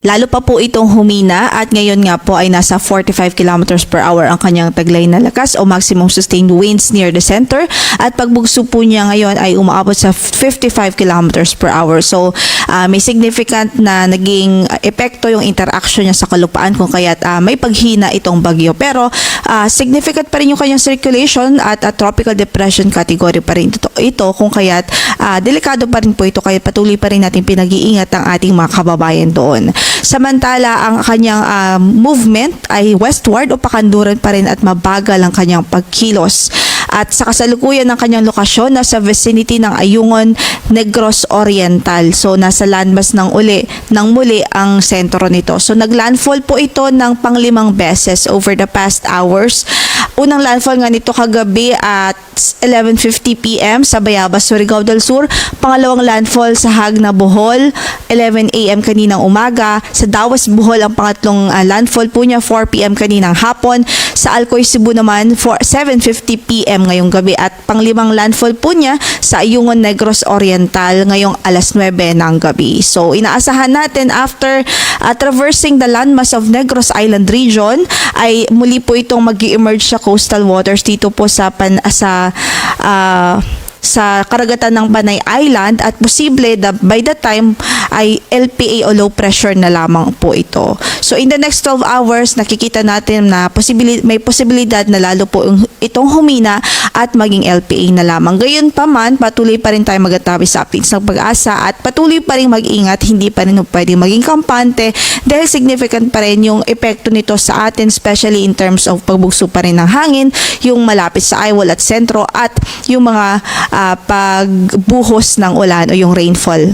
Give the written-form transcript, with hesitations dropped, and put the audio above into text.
Lalo pa po itong humina at ngayon nga po ay nasa 45 kilometers per hour ang kanyang taglay na lakas o maximum sustained winds near the center at pagbugso po niya ngayon ay umaabot sa 55 kilometers per hour. So may significant na naging epekto yung interaction niya sa kalupaan kung kaya't may paghina itong bagyo. Pero significant pa rin yung kanyang circulation at tropical depression category pa rin ito kung kaya't delikado pa rin po ito kaya patuloy pa rin natin pinag-iingat ang ating mga kababayan doon. Samantala, ang kanyang movement ay westward o pakanluran pa rin at mabagal ang kanyang pagkilos. At sa kasalukuyan ng kanyang lokasyon, nasa vicinity ng Ayungin, Negros Oriental. So, nasa landmass ng muli ang sentro nito. So, naglandfall po ito ng pang-5 beses over the past hours. Unang landfall nga nito kagabi at 11:50 p.m. sa Bayabas, Surigao del Sur. Pangalawang landfall sa Hagna, Bohol, 11 a.m. kaninang umaga. Sa Dawas, Bohol, ang pangatlong landfall po niya, 4 p.m. kaninang hapon. Sa Alcoy, Cebu naman, 7:50 p.m. ngayong gabi. At pang-5 landfall po niya sa Ayungin, Negros Oriental ngayong alas 9 ng gabi. So, inaasahan natin after traversing the landmass of Negros Island region, ay muli po itong mag-emerge sa coastal waters dito po sa karagatan ng Panay Island at posible by the time ay LPA o low pressure na lamang po ito. So in the next 12 hours nakikita natin na may posibilidad na lalo po itong humina at maging LPA na lamang. Gayon pa man, patuloy pa rin tayo magatabi sa updates ng Pag-asa at patuloy pa rin mag-ingat, hindi pa rin pwedeng maging kampante dahil significant pa rin yung epekto nito sa atin, especially in terms of pagbugso pa rin ng hangin, yung malapit sa eyewall at sentro at yung mga pagbuhos ng ulan o yung rainfall.